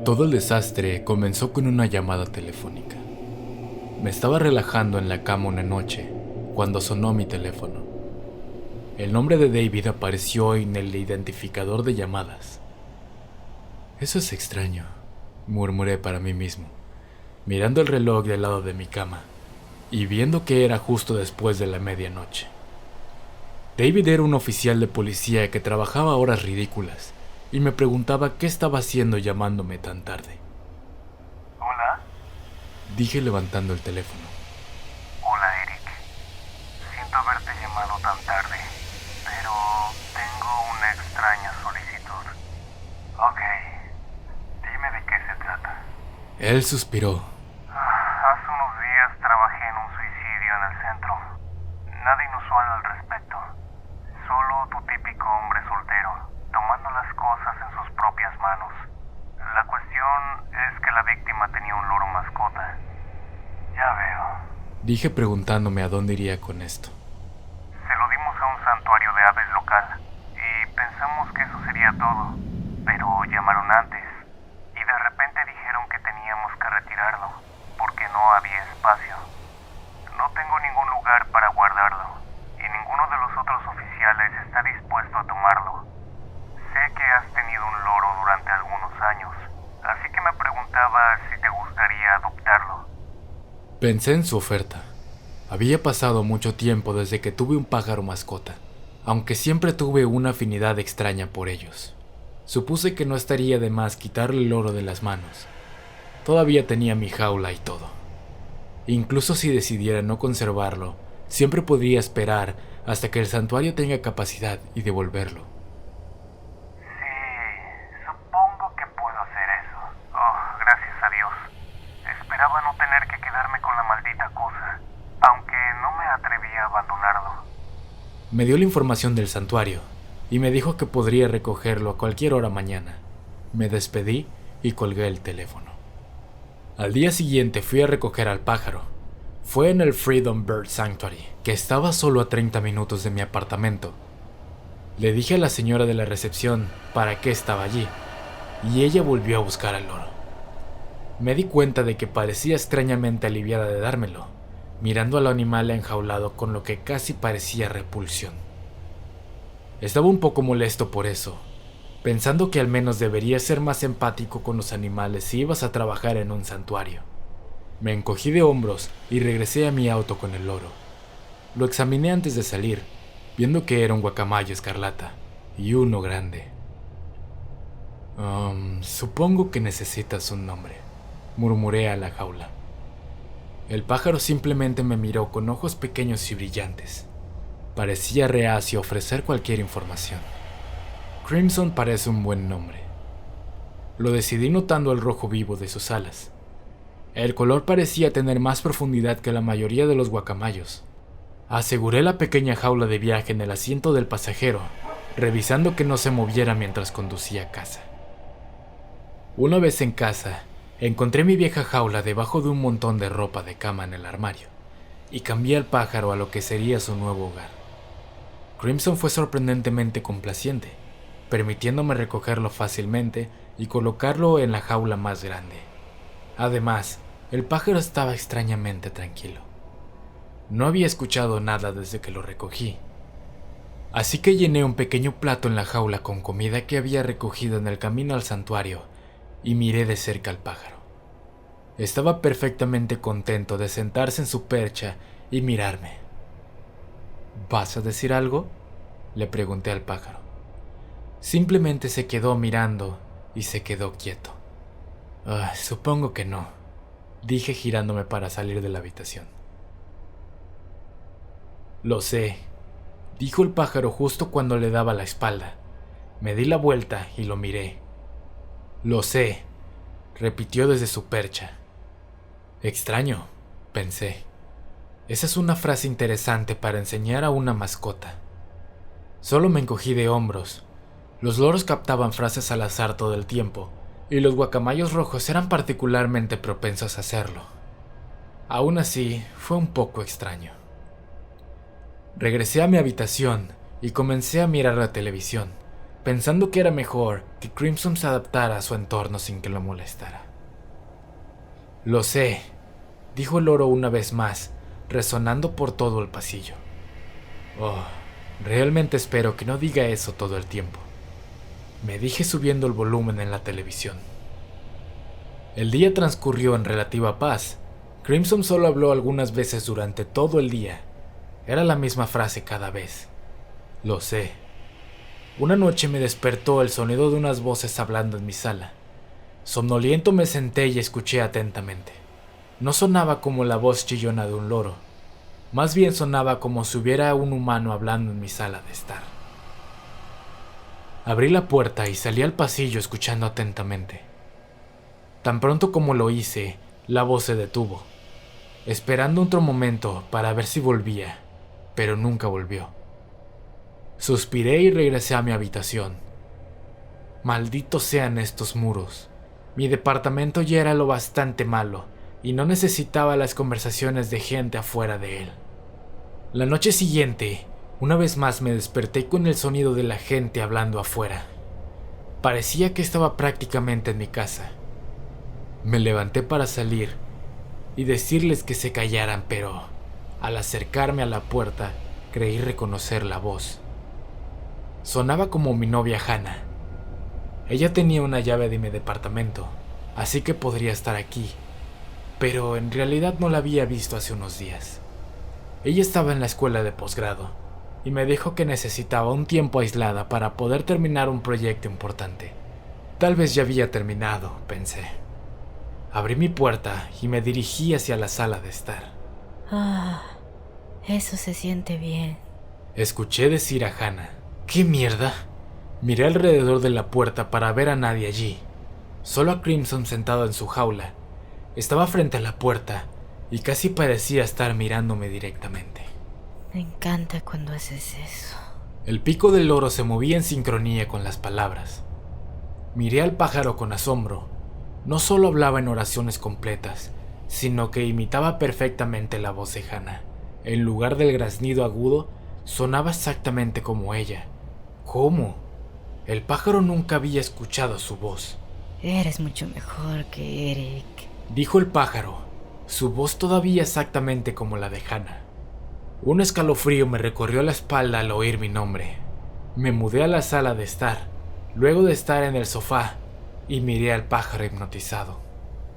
Todo el desastre comenzó con una llamada telefónica. Me estaba relajando en la cama una noche cuando sonó mi teléfono. El nombre de David apareció en el identificador de llamadas. Eso es extraño, murmuré para mí mismo, mirando el reloj del lado de mi cama y viendo que era justo después de la medianoche. David era un oficial de policía que trabajaba horas ridículas y me preguntaba qué estaba haciendo llamándome tan tarde. ¿Hola? Dije levantando el teléfono. Hola, Eric. Siento haberte llamado tan tarde, pero tengo una extraña solicitud. Ok, dime de qué se trata. Él suspiró. Hace unos días trabajé en un suicidio en el centro. Nada inusual al respecto. Solo tu típico hombre soltero, tomando las cosas en sus propias manos. La cuestión es que la víctima tenía un loro mascota. Ya veo. Dije preguntándome a dónde iría con esto. Se lo dimos a un santuario de aves local y pensamos que eso sería todo, pero llamaron antes y de repente dijeron que teníamos que retirarlo porque no había espacio. No tengo ningún lugar para guardarlo y ninguno de los otros oficiales está dispuesto a tomarlo. Sé que has tenido un loro durante algunos años, así que me preguntaba si te gustaría adoptarlo. Pensé en su oferta. Había pasado mucho tiempo desde que tuve un pájaro mascota, aunque siempre tuve una afinidad extraña por ellos. Supuse que no estaría de más quitarle el loro de las manos. Todavía tenía mi jaula y todo. Incluso si decidiera no conservarlo, siempre podría esperar hasta que el santuario tenga capacidad y devolverlo. Sí, supongo que puedo hacer eso. Oh, gracias a Dios. Esperaba no tener que quedarme con la maldita cosa, aunque no me atreví a abandonarlo. Me dio la información del santuario y me dijo que podría recogerlo a cualquier hora mañana. Me despedí y colgué el teléfono. Al día siguiente fui a recoger al pájaro. Fue en el Freedom Bird Sanctuary, que estaba solo a 30 minutos de mi apartamento. Le dije a la señora de la recepción para qué estaba allí, y ella volvió a buscar al loro. Me di cuenta de que parecía extrañamente aliviada de dármelo, mirando al animal enjaulado con lo que casi parecía repulsión. Estaba un poco molesto por eso, pensando que al menos debería ser más empático con los animales si ibas a trabajar en un santuario. Me encogí de hombros y regresé a mi auto con el loro. Lo examiné antes de salir, viendo que era un guacamayo escarlata y uno grande. Supongo que necesitas un nombre, murmuré a la jaula. El pájaro simplemente me miró con ojos pequeños y brillantes. Parecía reacio a ofrecer cualquier información. Crimson parece un buen nombre. Lo decidí notando el rojo vivo de sus alas. El color parecía tener más profundidad que la mayoría de los guacamayos. Aseguré la pequeña jaula de viaje en el asiento del pasajero, revisando que no se moviera mientras conducía a casa. Una vez en casa, encontré mi vieja jaula debajo de un montón de ropa de cama en el armario, y cambié al pájaro a lo que sería su nuevo hogar. Crimson fue sorprendentemente complaciente, permitiéndome recogerlo fácilmente y colocarlo en la jaula más grande. Además, el pájaro estaba extrañamente tranquilo. No había escuchado nada desde que lo recogí. Así que llené un pequeño plato en la jaula con comida que había recogido en el camino al santuario y miré de cerca al pájaro. Estaba perfectamente contento de sentarse en su percha y mirarme. ¿Vas a decir algo?, le pregunté al pájaro. Simplemente se quedó mirando y se quedó quieto. Supongo que no, dije girándome para salir de la habitación. Lo sé, dijo el pájaro justo cuando le daba la espalda. Me di la vuelta y lo miré. Lo sé, repitió desde su percha. Extraño, pensé. Esa es una frase interesante para enseñar a una mascota. Solo me encogí de hombros. Los loros captaban frases al azar todo el tiempo, y los guacamayos rojos eran particularmente propensos a hacerlo. Aún así, fue un poco extraño. Regresé a mi habitación y comencé a mirar la televisión, pensando que era mejor que Crimson se adaptara a su entorno sin que lo molestara. Lo sé, dijo el loro una vez más, resonando por todo el pasillo. Oh, realmente espero que no diga eso todo el tiempo, me dije subiendo el volumen en la televisión. El día transcurrió en relativa paz. Crimson solo habló algunas veces durante todo el día. Era la misma frase cada vez. Lo sé. Una noche me despertó el sonido de unas voces hablando en mi sala. Somnoliento me senté y escuché atentamente. No sonaba como la voz chillona de un loro. Más bien sonaba como si hubiera un humano hablando en mi sala de estar. Abrí la puerta y salí al pasillo escuchando atentamente. Tan pronto como lo hice, la voz se detuvo, esperando otro momento para ver si volvía, pero nunca volvió. Suspiré y regresé a mi habitación. Malditos sean estos muros. Mi departamento ya era lo bastante malo y no necesitaba las conversaciones de gente afuera de él. La noche siguiente, una vez más me desperté con el sonido de la gente hablando afuera. Parecía que estaba prácticamente en mi casa. Me levanté para salir y decirles que se callaran, pero al acercarme a la puerta creí reconocer la voz. Sonaba como mi novia Hannah. Ella tenía una llave de mi departamento, así que podría estar aquí, pero en realidad no la había visto hace unos días. Ella estaba en la escuela de posgrado y me dijo que necesitaba un tiempo aislada para poder terminar un proyecto importante. Tal vez ya había terminado, pensé. Abrí mi puerta y me dirigí hacia la sala de estar. Eso se siente bien. Escuché decir a Hannah. ¿Qué mierda? Miré alrededor de la puerta para ver a nadie allí. Solo a Crimson sentado en su jaula. Estaba frente a la puerta y casi parecía estar mirándome directamente. Me encanta cuando haces eso. El pico del loro se movía en sincronía con las palabras. Miré al pájaro con asombro. No solo hablaba en oraciones completas, sino que imitaba perfectamente la voz de Hannah. En lugar del graznido agudo, sonaba exactamente como ella. ¿Cómo? El pájaro nunca había escuchado su voz. Eres mucho mejor que Eric, dijo el pájaro, su voz todavía exactamente como la de Hannah. Un escalofrío me recorrió la espalda al oír mi nombre. Me mudé a la sala de estar, luego de estar en el sofá, y miré al pájaro hipnotizado.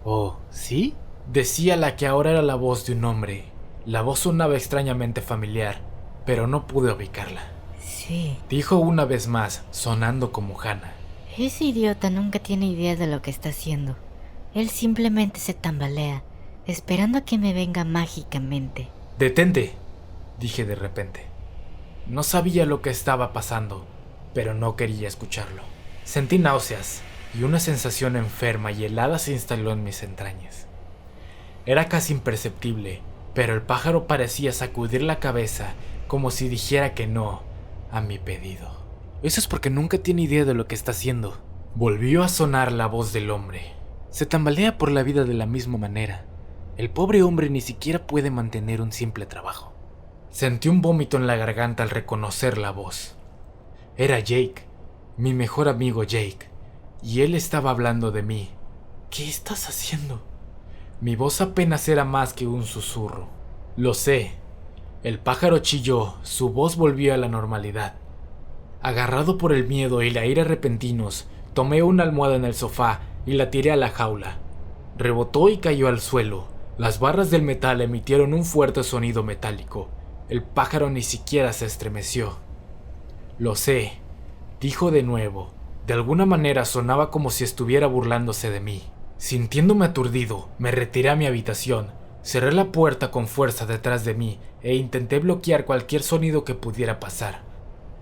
«Oh, ¿sí?», decía la que ahora era la voz de un hombre. La voz sonaba extrañamente familiar, pero no pude ubicarla. Sí, dijo una vez más, sonando como Hannah. Ese idiota nunca tiene idea de lo que está haciendo. Él simplemente se tambalea, esperando a que me venga mágicamente. «Detente», dije de repente. No sabía lo que estaba pasando, pero no quería escucharlo. Sentí náuseas y una sensación enferma y helada se instaló en mis entrañas. Era casi imperceptible, pero el pájaro parecía sacudir la cabeza como si dijera que no a mi pedido. «Eso es porque nunca tiene idea de lo que está haciendo». Volvió a sonar la voz del hombre. «Se tambalea por la vida de la misma manera. El pobre hombre ni siquiera puede mantener un simple trabajo». Sentí un vómito en la garganta al reconocer la voz. Era Jake, mi mejor amigo Jake. Y él estaba hablando de mí. «¿Qué estás haciendo?». Mi voz apenas era más que un susurro. «Lo sé». El pájaro chilló, su voz volvió a la normalidad. Agarrado por el miedo y la ira repentinos, tomé una almohada en el sofá y la tiré a la jaula. Rebotó y cayó al suelo. Las barras del metal emitieron un fuerte sonido metálico. El pájaro ni siquiera se estremeció. «Lo sé», dijo de nuevo. De alguna manera sonaba como si estuviera burlándose de mí. Sintiéndome aturdido, me retiré a mi habitación, cerré la puerta con fuerza detrás de mí e intenté bloquear cualquier sonido que pudiera pasar.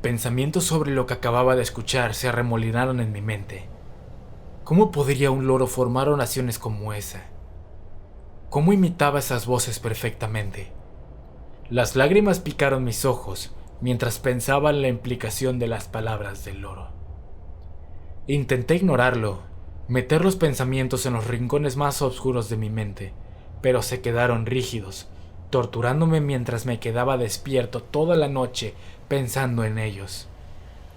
Pensamientos sobre lo que acababa de escuchar se arremolinaron en mi mente. ¿Cómo podría un loro formar oraciones como esa? ¿Cómo imitaba esas voces perfectamente? Las lágrimas picaron mis ojos mientras pensaba en la implicación de las palabras del loro. Intenté ignorarlo, meter los pensamientos en los rincones más oscuros de mi mente, pero se quedaron rígidos, torturándome mientras me quedaba despierto toda la noche pensando en ellos.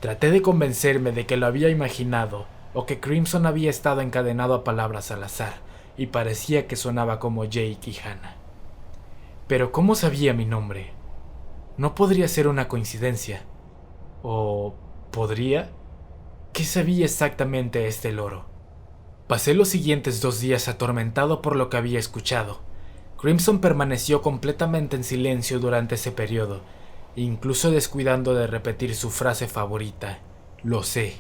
Traté de convencerme de que lo había imaginado o que Crimson había estado encadenado a palabras al azar y parecía que sonaba como Jake y Hannah. Pero ¿cómo sabía mi nombre? No podría ser una coincidencia. ¿O podría? ¿Qué sabía exactamente este loro? Pasé los siguientes 2 días atormentado por lo que había escuchado. Crimson permaneció completamente en silencio durante ese periodo, incluso descuidando de repetir su frase favorita: lo sé.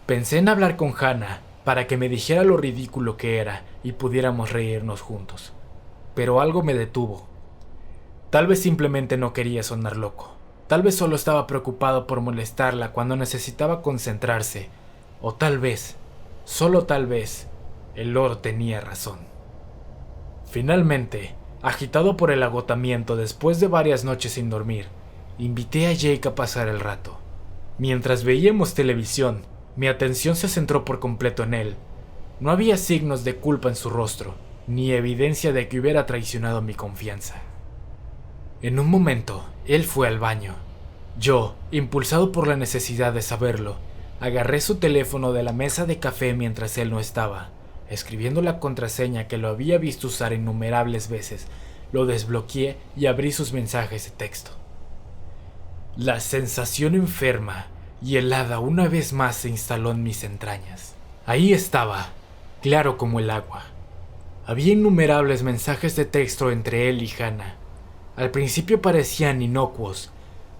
Pensé en hablar con Hannah para que me dijera lo ridículo que era y pudiéramos reírnos juntos, pero algo me detuvo. Tal vez simplemente no quería sonar loco. Tal vez solo estaba preocupado por molestarla cuando necesitaba concentrarse. O tal vez, solo tal vez, el loro tenía razón. Finalmente, agitado por el agotamiento después de varias noches sin dormir, invité a Jake a pasar el rato. Mientras veíamos televisión, mi atención se centró por completo en él. No había signos de culpa en su rostro, ni evidencia de que hubiera traicionado mi confianza. En un momento, él fue al baño. Yo, impulsado por la necesidad de saberlo, agarré su teléfono de la mesa de café mientras él no estaba. Escribiendo la contraseña que lo había visto usar innumerables veces, lo desbloqueé y abrí sus mensajes de texto. La sensación enferma y helada una vez más se instaló en mis entrañas. Ahí estaba, claro como el agua. Había innumerables mensajes de texto entre él y Hannah. Al principio parecían inocuos,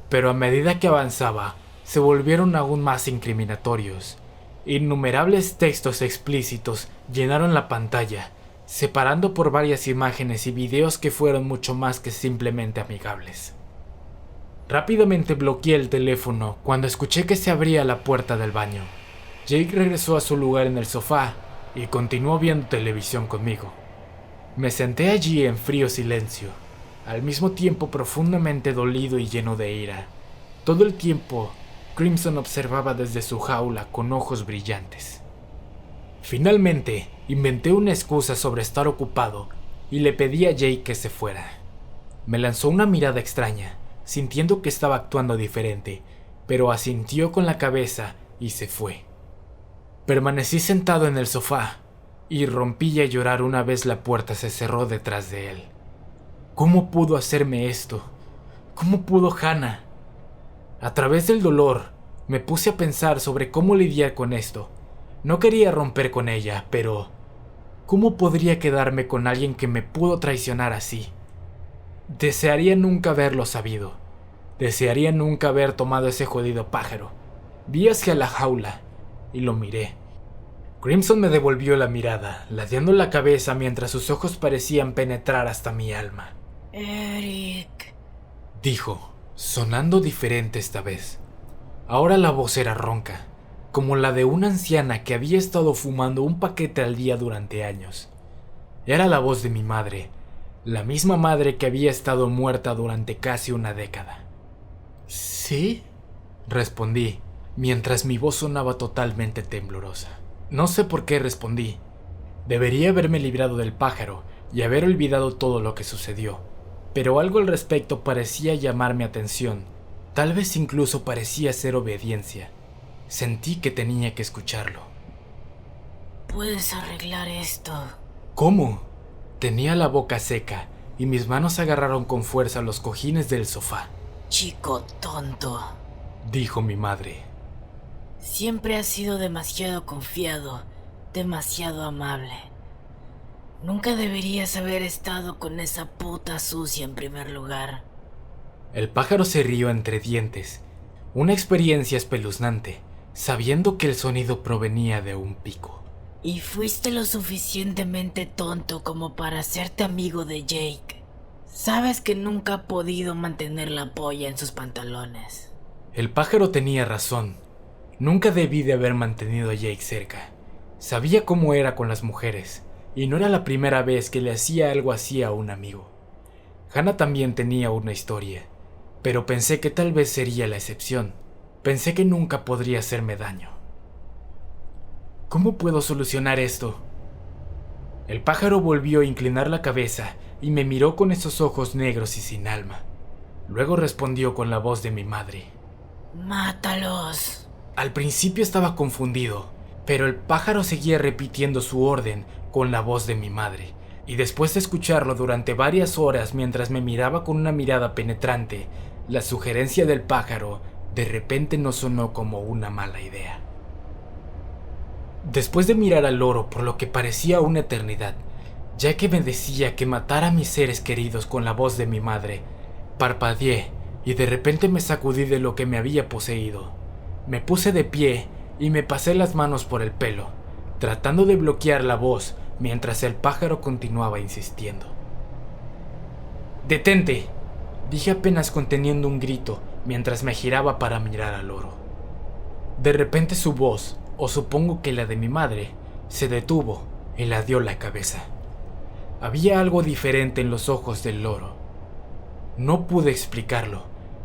pero a medida que avanzaba, se volvieron aún más incriminatorios. Innumerables textos explícitos llenaron la pantalla, separando por varias imágenes y videos que fueron mucho más que simplemente amigables. Rápidamente bloqueé el teléfono cuando escuché que se abría la puerta del baño. Jake regresó a su lugar en el sofá y continuó viendo televisión conmigo. Me senté allí en frío silencio, al mismo tiempo profundamente dolido y lleno de ira. Todo el tiempo, Crimson observaba desde su jaula con ojos brillantes. Finalmente, inventé una excusa sobre estar ocupado y le pedí a Jake que se fuera. Me lanzó una mirada extraña, sintiendo que estaba actuando diferente, pero asintió con la cabeza y se fue. Permanecí sentado en el sofá y rompí a llorar una vez la puerta se cerró detrás de él. ¿Cómo pudo hacerme esto? ¿Cómo pudo Hannah? A través del dolor, me puse a pensar sobre cómo lidiar con esto. No quería romper con ella, pero ¿cómo podría quedarme con alguien que me pudo traicionar así? Desearía nunca haberlo sabido. Desearía nunca haber tomado ese jodido pájaro. Vi hacia la jaula y lo miré. Crimson me devolvió la mirada, ladeando la cabeza mientras sus ojos parecían penetrar hasta mi alma. Eric, dijo, sonando diferente esta vez. Ahora la voz era ronca, como la de una anciana que había estado fumando un paquete al día durante años. Era la voz de mi madre, la misma madre que había estado muerta durante casi una década. ¿Sí?, respondí, mientras mi voz sonaba totalmente temblorosa. No sé por qué respondí. Debería haberme librado del pájaro y haber olvidado todo lo que sucedió, pero algo al respecto parecía llamar mi atención. Tal vez incluso parecía ser obediencia. Sentí que tenía que escucharlo. ¿puedes arreglar esto? ¿Cómo? Tenía la boca seca y mis manos agarraron con fuerza los cojines del sofá. Chico tonto. Dijo mi madre. Siempre has sido demasiado confiado, demasiado amable. Nunca deberías haber estado con esa puta sucia en primer lugar. El pájaro se rió entre dientes. Una experiencia espeluznante, sabiendo que el sonido provenía de un pico. Y fuiste lo suficientemente tonto como para hacerte amigo de Jake. Sabes que nunca ha podido mantener la polla en sus pantalones. El pájaro tenía razón. Nunca debí de haber mantenido a Jake cerca. Sabía cómo era con las mujeres, y no era la primera vez que le hacía algo así a un amigo. Hannah también tenía una historia, pero pensé que tal vez sería la excepción. Pensé que nunca podría hacerme daño. ¿Cómo puedo solucionar esto? El pájaro volvió a inclinar la cabeza y me miró con esos ojos negros y sin alma. Luego respondió con la voz de mi madre. Mátalos. Al principio estaba confundido, pero el pájaro seguía repitiendo su orden con la voz de mi madre, y después de escucharlo durante varias horas mientras me miraba con una mirada penetrante, la sugerencia del pájaro de repente no sonó como una mala idea. Después de mirar al loro por lo que parecía una eternidad, ya que me decía que matara a mis seres queridos con la voz de mi madre, parpadeé y de repente me sacudí de lo que me había poseído. Me puse de pie y me pasé las manos por el pelo, tratando de bloquear la voz mientras el pájaro continuaba insistiendo. «¡Detente!», dije apenas conteniendo un grito mientras me giraba para mirar al loro. De repente su voz, o supongo que la de mi madre, se detuvo y ladeó la cabeza. Había algo diferente en los ojos del loro. No pude explicarlo,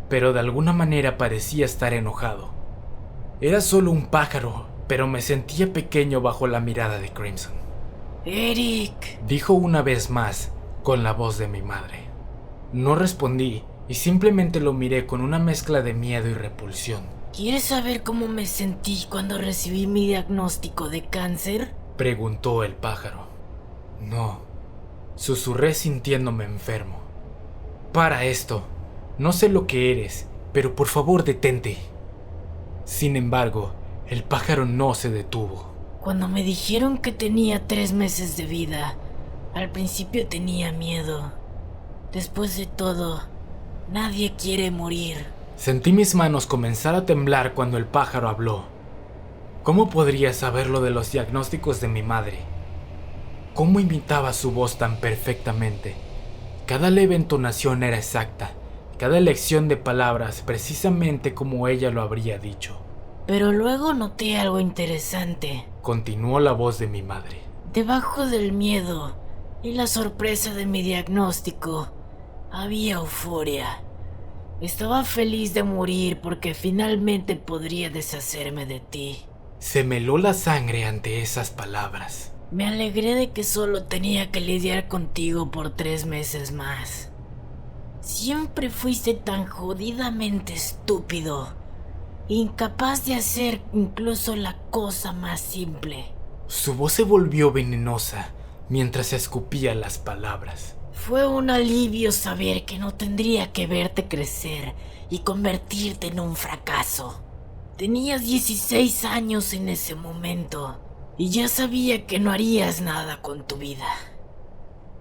pero de alguna manera parecía estar enojado. Era solo un pájaro, pero me sentía pequeño bajo la mirada de Crimson. «Eric», dijo una vez más con la voz de mi madre. No respondí y simplemente lo miré con una mezcla de miedo y repulsión. «¿Quieres saber cómo me sentí cuando recibí mi diagnóstico de cáncer?», preguntó el pájaro. No, susurré sintiéndome enfermo. «Para esto, no sé lo que eres, pero por favor detente». Sin embargo, el pájaro no se detuvo. «Cuando me dijeron que tenía 3 meses de vida, al principio tenía miedo. Después de todo, nadie quiere morir». Sentí mis manos comenzar a temblar cuando el pájaro habló. ¿Cómo podría saber lo de los diagnósticos de mi madre? ¿Cómo imitaba su voz tan perfectamente? Cada leve entonación era exacta, cada elección de palabras precisamente como ella lo habría dicho. «Pero luego noté algo interesante», continuó la voz de mi madre. «Debajo del miedo y la sorpresa de mi diagnóstico, había euforia. Estaba feliz de morir porque finalmente podría deshacerme de ti». Se me heló la sangre ante esas palabras. «Me alegré de que solo tenía que lidiar contigo por 3 meses más. Siempre fuiste tan jodidamente estúpido, incapaz de hacer incluso la cosa más simple». Su voz se volvió venenosa mientras escupía las palabras. «Fue un alivio saber que no tendría que verte crecer y convertirte en un fracaso. Tenías 16 años en ese momento y ya sabía que no harías nada con tu vida.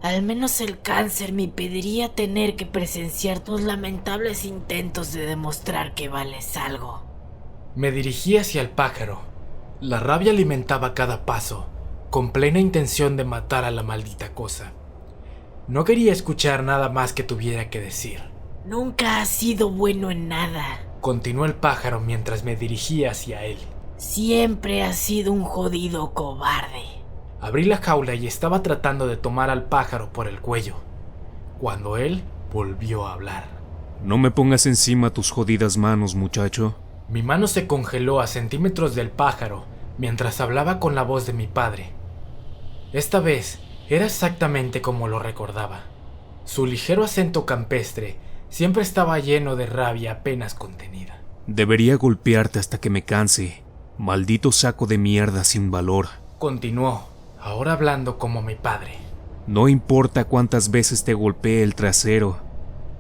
Al menos el cáncer me impediría tener que presenciar tus lamentables intentos de demostrar que vales algo». Me dirigí hacia el pájaro. La rabia alimentaba cada paso, con plena intención de matar a la maldita cosa. No quería escuchar nada más que tuviera que decir. «Nunca has sido bueno en nada», continuó el pájaro mientras me dirigía hacia él. «Siempre has sido un jodido cobarde». Abrí la jaula y estaba tratando de tomar al pájaro por el cuello, cuando él volvió a hablar. «No me pongas encima tus jodidas manos, muchacho». Mi mano se congeló a centímetros del pájaro mientras hablaba con la voz de mi padre. Esta vez era exactamente como lo recordaba. Su ligero acento campestre siempre estaba lleno de rabia apenas contenida. «Debería golpearte hasta que me canse, maldito saco de mierda sin valor», continuó, ahora hablando como mi padre. «No importa cuántas veces te golpee el trasero,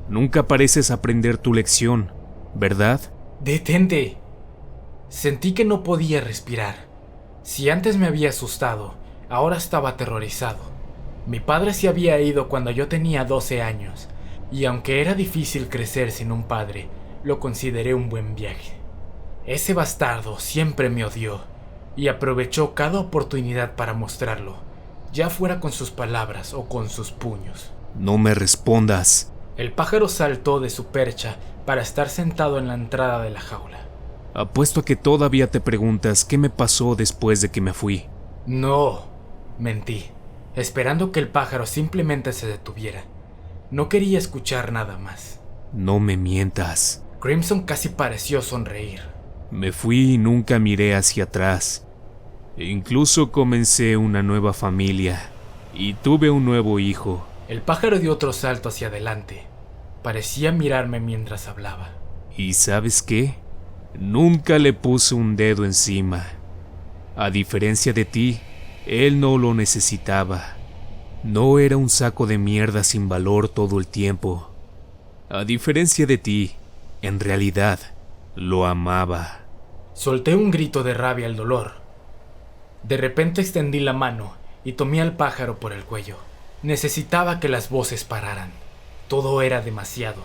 nunca pareces aprender tu lección, ¿verdad?» «¡Detente!». Sentí que no podía respirar. Si antes me había asustado, ahora estaba aterrorizado. Mi padre se había ido cuando yo tenía 12 años, y aunque era difícil crecer sin un padre, lo consideré un buen viaje. Ese bastardo siempre me odió, y aprovechó cada oportunidad para mostrarlo, ya fuera con sus palabras o con sus puños. «No me respondas». El pájaro saltó de su percha para estar sentado en la entrada de la jaula. «Apuesto a que todavía te preguntas qué me pasó después de que me fui». «No», mentí, esperando que el pájaro simplemente se detuviera. No quería escuchar nada más. «No me mientas». Crimson casi pareció sonreír. «Me fui y nunca miré hacia atrás. Incluso comencé una nueva familia y tuve un nuevo hijo». El pájaro dio otro salto hacia adelante. Parecía mirarme mientras hablaba. ¿Y sabes qué? Nunca le puse un dedo encima. A diferencia de ti, él no lo necesitaba. No era un saco de mierda sin valor todo el tiempo. A diferencia de ti, en realidad, lo amaba. Solté un grito de rabia al dolor. De repente extendí la mano y tomé al pájaro por el cuello. Necesitaba que las voces pararan. Todo era demasiado.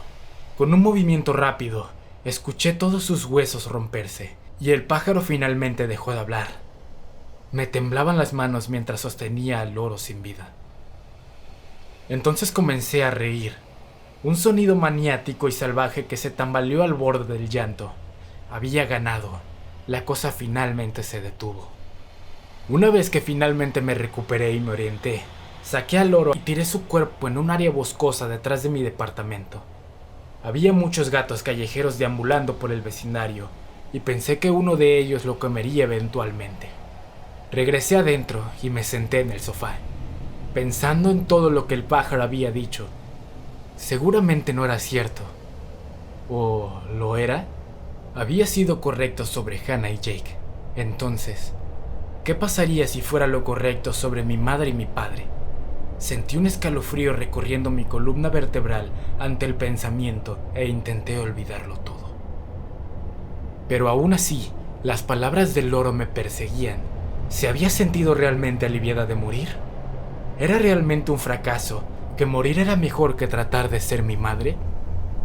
Con un movimiento rápido, escuché todos sus huesos romperse y el pájaro finalmente dejó de hablar. Me temblaban las manos mientras sostenía al loro sin vida. Entonces comencé a reír. Un sonido maniático y salvaje que se tambaleó al borde del llanto. Había ganado. La cosa finalmente se detuvo. Una vez que finalmente me recuperé y me orienté, saqué al loro y tiré su cuerpo en un área boscosa detrás de mi departamento. Había muchos gatos callejeros deambulando por el vecindario y pensé que uno de ellos lo comería eventualmente. Regresé adentro y me senté en el sofá, pensando en todo lo que el pájaro había dicho. Seguramente no era cierto. ¿O lo era? Había sido correcto sobre Hannah y Jake. Entonces, ¿qué pasaría si fuera lo correcto sobre mi madre y mi padre? Sentí un escalofrío recorriendo mi columna vertebral ante el pensamiento e intenté olvidarlo todo. Pero aún así, las palabras del loro me perseguían. ¿Se había sentido realmente aliviada de morir? ¿Era realmente un fracaso, que morir era mejor que tratar de ser mi madre?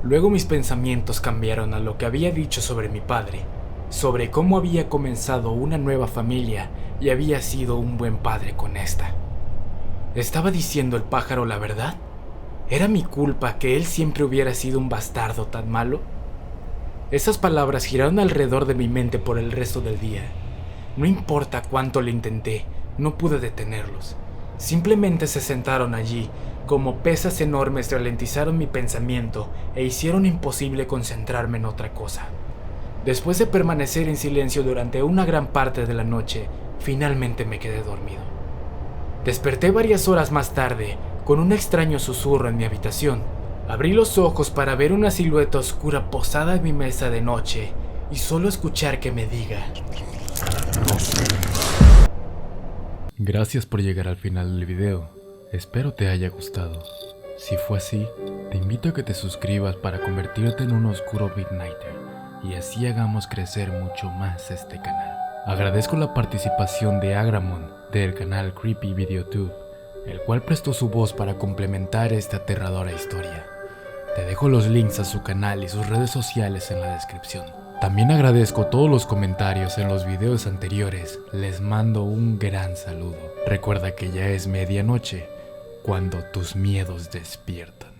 Luego mis pensamientos cambiaron a lo que había dicho sobre mi padre, sobre cómo había comenzado una nueva familia y había sido un buen padre con esta. ¿Estaba diciendo el pájaro la verdad? ¿Era mi culpa que él siempre hubiera sido un bastardo tan malo? Esas palabras giraron alrededor de mi mente por el resto del día. No importa cuánto lo intenté, no pude detenerlos. Simplemente se sentaron allí, como pesas enormes ralentizaron mi pensamiento e hicieron imposible concentrarme en otra cosa. Después de permanecer en silencio durante una gran parte de la noche, finalmente me quedé dormido. Desperté varias horas más tarde, con un extraño susurro en mi habitación. Abrí los ojos para ver una silueta oscura posada en mi mesa de noche y solo escuchar que me diga: Gracias por llegar al final del video. Espero te haya gustado. Si fue así, te invito a que te suscribas para convertirte en un oscuro Midnighter y así hagamos crecer mucho más este canal. Agradezco la participación de Agramon del canal Creepy VideoTube, el cual prestó su voz para complementar esta aterradora historia. Te dejo los links a su canal y sus redes sociales en la descripción. También agradezco todos los comentarios en los videos anteriores. Les mando un gran saludo. Recuerda que ya es medianoche cuando tus miedos despiertan.